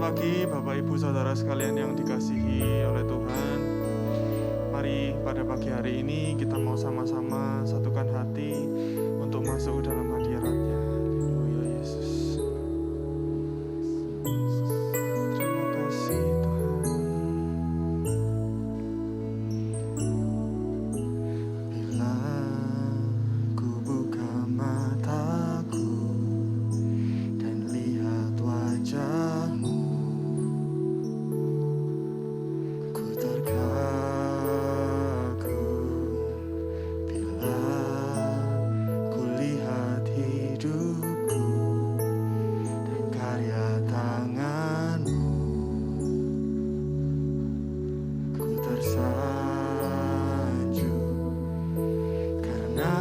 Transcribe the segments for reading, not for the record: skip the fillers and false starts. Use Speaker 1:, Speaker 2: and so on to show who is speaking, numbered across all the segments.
Speaker 1: pagi Bapak Ibu Saudara sekalian yang dikasihi oleh Tuhan. Mari pada pagi hari ini kita mau sama-sama satukan hati untuk masuk dalam hadirat-Nya. Haleluya Yesus. Terima kasih Tuhan. Bila ku buka mataku dan lihat wajah-Mu, ku terkagum. Bila ku lihat hidupku dan karya tangan-Mu, ku tersanjung karena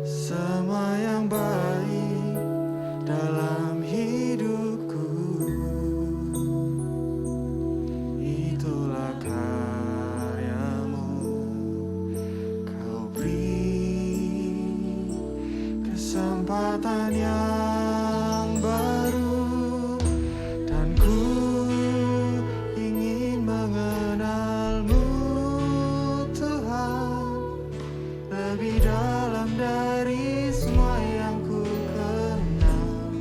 Speaker 1: semua yang baik dalam hidupku itulah karya-Mu. Kau beri kesempatan yang baru dan ku ingin mengenal-Mu Tuhan lebih dalam dari semua yang ku kenal.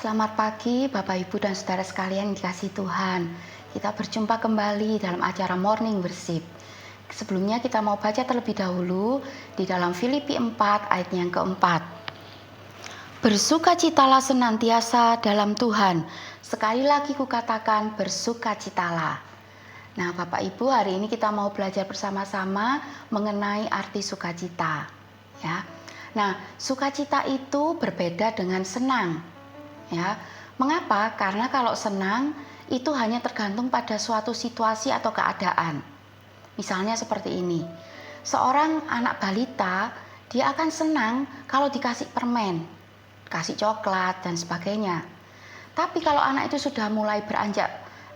Speaker 2: Selamat pagi Bapak Ibu dan Saudara sekalian yang dikasihi Tuhan. Kita berjumpa kembali dalam acara Morning Worship. Sebelumnya kita mau baca terlebih dahulu di dalam Filipi 4 ayat yang keempat. Bersukacitalah senantiasa dalam Tuhan. Sekali lagi kukatakan bersukacitalah. Nah Bapak Ibu, hari ini kita mau belajar bersama-sama mengenai arti sukacita. Ya. Nah, sukacita itu berbeda dengan senang. Ya, mengapa? Karena kalau senang itu hanya tergantung pada suatu situasi atau keadaan. Misalnya seperti ini. Seorang anak balita, dia akan senang kalau dikasih permen, kasih coklat dan sebagainya. Tapi kalau anak itu sudah mulai beranjak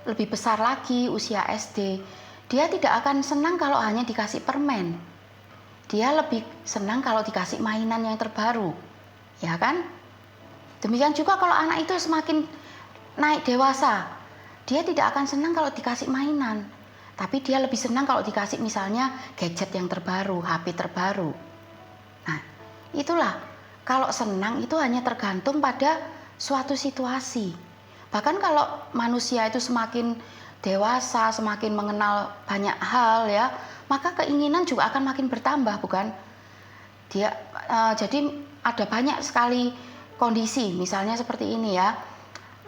Speaker 2: lebih besar lagi, usia SD, dia tidak akan senang kalau hanya dikasih permen. Dia lebih senang kalau dikasih mainan yang terbaru. Ya kan? Demikian juga kalau anak itu semakin naik dewasa, dia tidak akan senang kalau dikasih mainan. Tapi dia lebih senang kalau dikasih misalnya gadget yang terbaru, HP terbaru. Nah, itulah kalau senang itu hanya tergantung pada suatu situasi. Bahkan kalau manusia itu semakin dewasa, semakin mengenal banyak hal ya, maka keinginan juga akan makin bertambah, bukan? Jadi ada banyak sekali kondisi, misalnya seperti ini ya.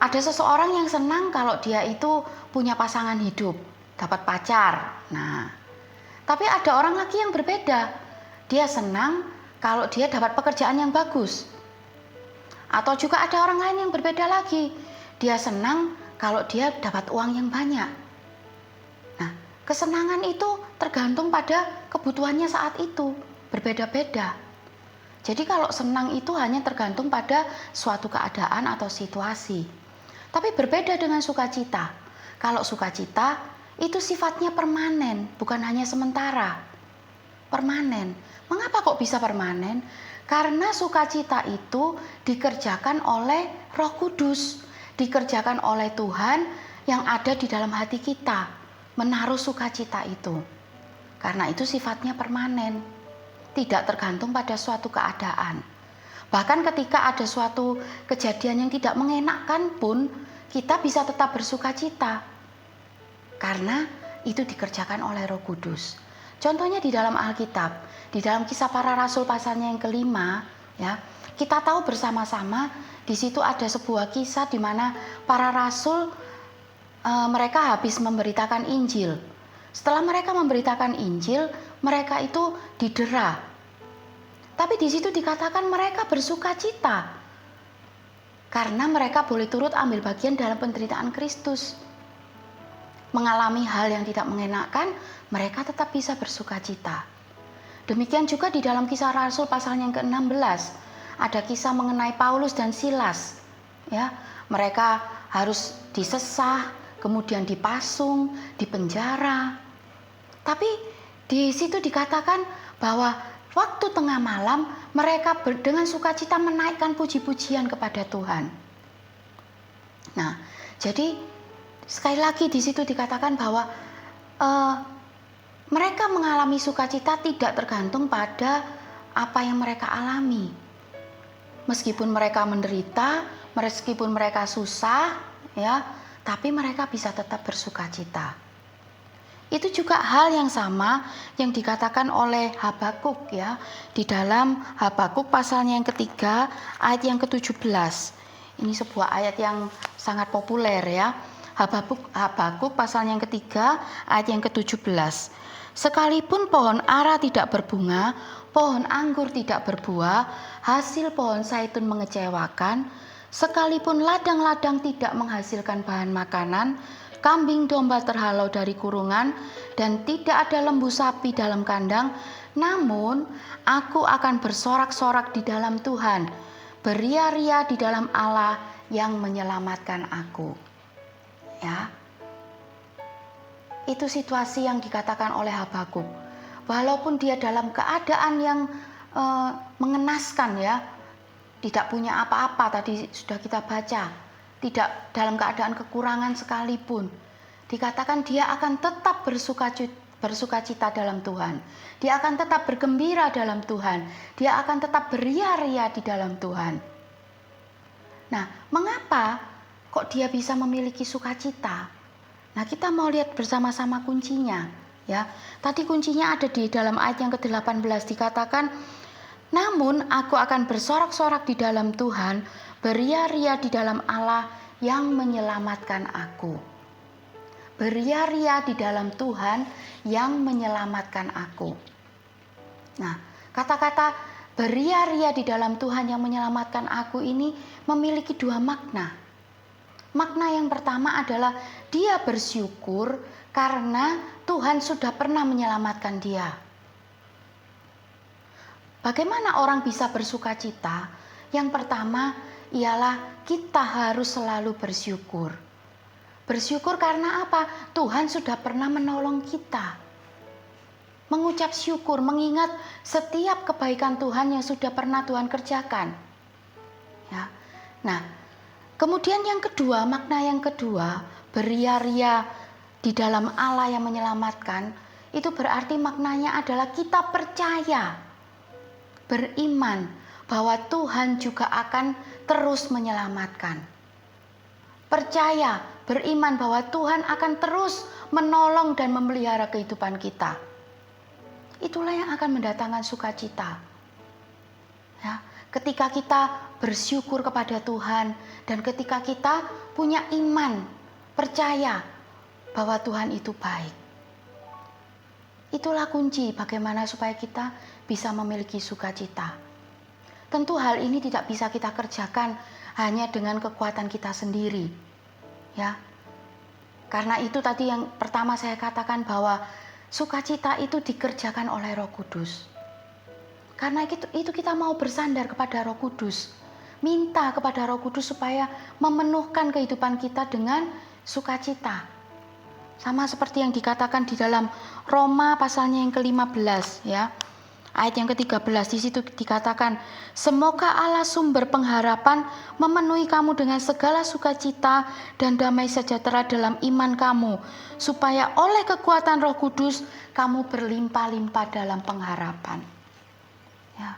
Speaker 2: Ada seseorang yang senang kalau dia itu punya pasangan hidup, dapat pacar. Nah, tapi ada orang lagi yang berbeda. Dia senang kalau dia dapat pekerjaan yang bagus. Atau juga ada orang lain yang berbeda lagi. Dia senang kalau dia dapat uang yang banyak. Nah, kesenangan itu tergantung pada kebutuhannya saat itu, berbeda-beda. Jadi kalau senang itu hanya tergantung pada suatu keadaan atau situasi. Tapi berbeda dengan sukacita. Kalau sukacita itu sifatnya permanen, bukan hanya sementara. Permanen. Mengapa kok bisa permanen? Karena sukacita itu dikerjakan oleh Roh Kudus, dikerjakan oleh Tuhan yang ada di dalam hati kita, menaruh sukacita itu. Karena itu sifatnya permanen. Tidak tergantung pada suatu keadaan. Bahkan ketika ada suatu kejadian yang tidak mengenakkan pun, kita bisa tetap bersukacita. Karena itu dikerjakan oleh Roh Kudus. Contohnya di dalam Alkitab, di dalam Kisah Para Rasul pasalnya yang kelima, ya, kita tahu bersama-sama di situ ada sebuah kisah di mana para rasul mereka habis memberitakan Injil. Setelah mereka memberitakan Injil, mereka itu didera. Tapi di situ dikatakan mereka bersukacita karena mereka boleh turut ambil bagian dalam penderitaan Kristus. Mengalami hal yang tidak mengenakan, mereka tetap bisa bersukacita. Demikian juga di dalam Kisah Rasul pasal yang ke-16, ada kisah mengenai Paulus dan Silas. Ya, mereka harus disesah, kemudian dipasung, dipenjara. Tapi di situ dikatakan bahwa waktu tengah malam mereka dengan sukacita menaikkan puji-pujian kepada Tuhan. Nah, jadi sekali lagi di situ dikatakan bahwa mereka mengalami sukacita tidak tergantung pada apa yang mereka alami. Meskipun mereka menderita, meskipun mereka susah, ya, tapi mereka bisa tetap bersukacita. Itu juga hal yang sama yang dikatakan oleh Habakuk ya, di dalam Habakuk pasalnya yang ketiga ayat yang ke-17. Ini sebuah ayat yang sangat populer ya. Habakuk pasalnya yang ketiga ayat yang ke-17. Sekalipun pohon ara tidak berbunga, pohon anggur tidak berbuah, hasil pohon zaitun mengecewakan, sekalipun ladang-ladang tidak menghasilkan bahan makanan, kambing domba terhalau dari kurungan, dan tidak ada lembu sapi dalam kandang, namun aku akan bersorak-sorak di dalam Tuhan, beria-ria di dalam Allah yang menyelamatkan aku. Ya, itu situasi yang dikatakan oleh Habakuk. Walaupun dia dalam keadaan yang mengenaskan ya, tidak punya apa-apa, tadi sudah kita baca, tidak dalam keadaan kekurangan sekalipun, dikatakan dia akan tetap bersukacita dalam Tuhan. Dia akan tetap bergembira dalam Tuhan. Dia akan tetap beria-ria di dalam Tuhan. Nah, mengapa kok dia bisa memiliki sukacita? Nah, kita mau lihat bersama-sama kuncinya, ya. Tadi kuncinya ada di dalam ayat yang ke-18 dikatakan, "Namun aku akan bersorak-sorak di dalam Tuhan, beria-ria di dalam Allah yang menyelamatkan aku." Beria-ria di dalam Tuhan yang menyelamatkan aku. Nah, kata-kata beria-ria di dalam Tuhan yang menyelamatkan aku ini memiliki dua makna. Makna yang pertama adalah dia bersyukur karena Tuhan sudah pernah menyelamatkan dia. Bagaimana orang bisa bersukacita? Yang pertama ialah kita harus selalu bersyukur. Bersyukur karena apa? Tuhan sudah pernah menolong kita. Mengucap syukur, mengingat setiap kebaikan Tuhan yang sudah pernah Tuhan kerjakan. Ya. Nah, kemudian yang kedua, makna yang kedua, beria-ria di dalam Allah yang menyelamatkan, itu berarti maknanya adalah kita percaya, beriman bahwa Tuhan juga akan terus menyelamatkan. Percaya, beriman bahwa Tuhan akan terus menolong dan memelihara kehidupan kita. Itulah yang akan mendatangkan sukacita. Ya, ketika kita bersyukur kepada Tuhan dan ketika kita punya iman, percaya bahwa Tuhan itu baik. Itulah kunci bagaimana supaya kita bisa memiliki sukacita. Tentu hal ini tidak bisa kita kerjakan hanya dengan kekuatan kita sendiri. Ya. Karena itu tadi yang pertama saya katakan bahwa sukacita itu dikerjakan oleh Roh Kudus. Karena itu kita mau bersandar kepada Roh Kudus. Minta kepada Roh Kudus supaya memenuhkan kehidupan kita dengan sukacita. Sama seperti yang dikatakan di dalam Roma pasalnya yang ke-15 ya. Ayat yang ke-13 di situ dikatakan, "Semoga Allah sumber pengharapan memenuhi kamu dengan segala sukacita dan damai sejahtera dalam iman kamu, supaya oleh kekuatan Roh Kudus kamu berlimpah-limpah dalam pengharapan." Ya.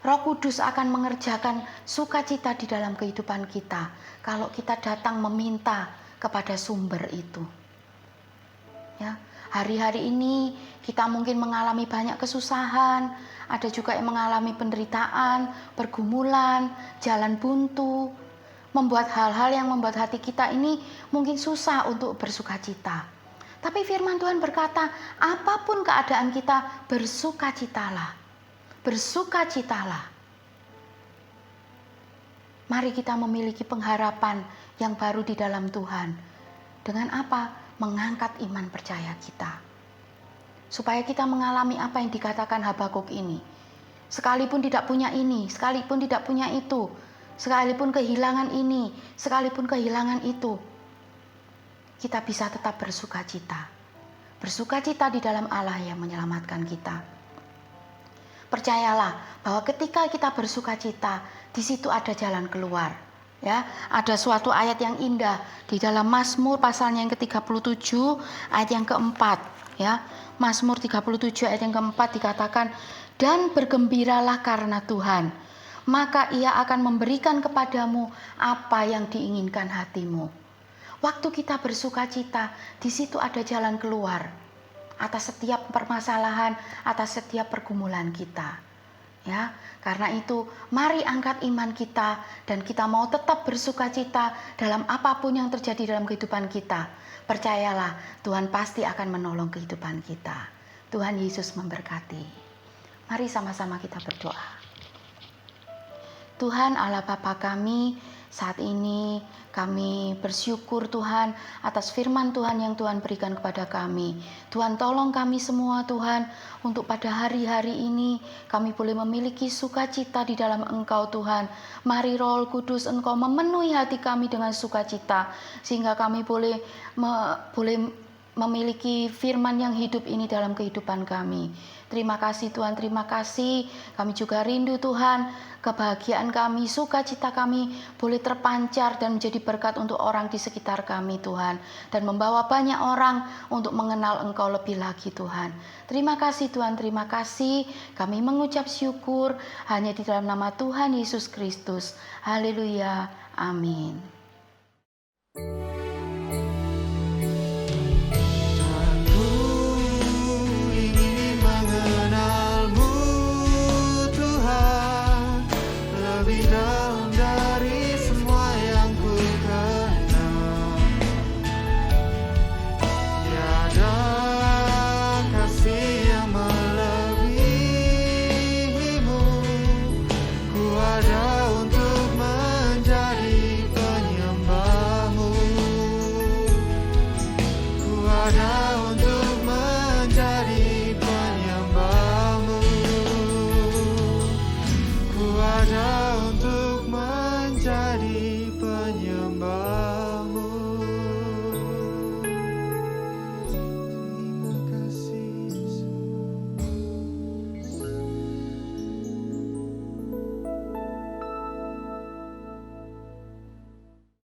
Speaker 2: Roh Kudus akan mengerjakan sukacita di dalam kehidupan kita kalau kita datang meminta kepada sumber itu. Ya. Hari-hari ini kita mungkin mengalami banyak kesusahan, ada juga yang mengalami penderitaan, pergumulan, jalan buntu, membuat hal-hal yang membuat hati kita ini mungkin susah untuk bersukacita. Tapi firman Tuhan berkata, apapun keadaan kita, bersukacitalah. Bersukacitalah. Mari kita memiliki pengharapan yang baru di dalam Tuhan. Dengan apa? Mengangkat iman percaya kita. Supaya kita mengalami apa yang dikatakan Habakuk ini. Sekalipun tidak punya ini, sekalipun tidak punya itu, sekalipun kehilangan ini, sekalipun kehilangan itu, kita bisa tetap bersukacita. Bersukacita di dalam Allah yang menyelamatkan kita. Percayalah bahwa ketika kita bersukacita, di situ ada jalan keluar. Ya, ada suatu ayat yang indah di dalam Mazmur pasalnya yang ke-37 ayat yang keempat, ya. Mazmur 37 ayat yang keempat dikatakan, "Dan bergembiralah karena Tuhan, maka Ia akan memberikan kepadamu apa yang diinginkan hatimu." Waktu kita bersukacita, di situ ada jalan keluar atas setiap permasalahan, atas setiap pergumulan kita. Ya, karena itu mari angkat iman kita dan kita mau tetap bersukacita dalam apapun yang terjadi dalam kehidupan kita. Percayalah, Tuhan pasti akan menolong kehidupan kita. Tuhan Yesus memberkati. Mari sama-sama kita berdoa. Tuhan Allah Bapa kami, saat ini kami bersyukur Tuhan atas firman Tuhan yang Tuhan berikan kepada kami. Tuhan tolong kami semua Tuhan, untuk pada hari-hari ini kami boleh memiliki sukacita di dalam Engkau Tuhan. Mari Roh Kudus Engkau memenuhi hati kami dengan sukacita, sehingga kami boleh memiliki firman yang hidup ini dalam kehidupan kami. Terima kasih Tuhan, terima kasih. Kami juga rindu Tuhan, kebahagiaan kami, sukacita kami boleh terpancar dan menjadi berkat untuk orang di sekitar kami Tuhan. Dan membawa banyak orang untuk mengenal Engkau lebih lagi Tuhan. Terima kasih Tuhan, terima kasih. Kami mengucap syukur hanya di dalam nama Tuhan Yesus Kristus. Haleluya, amin.
Speaker 1: Ada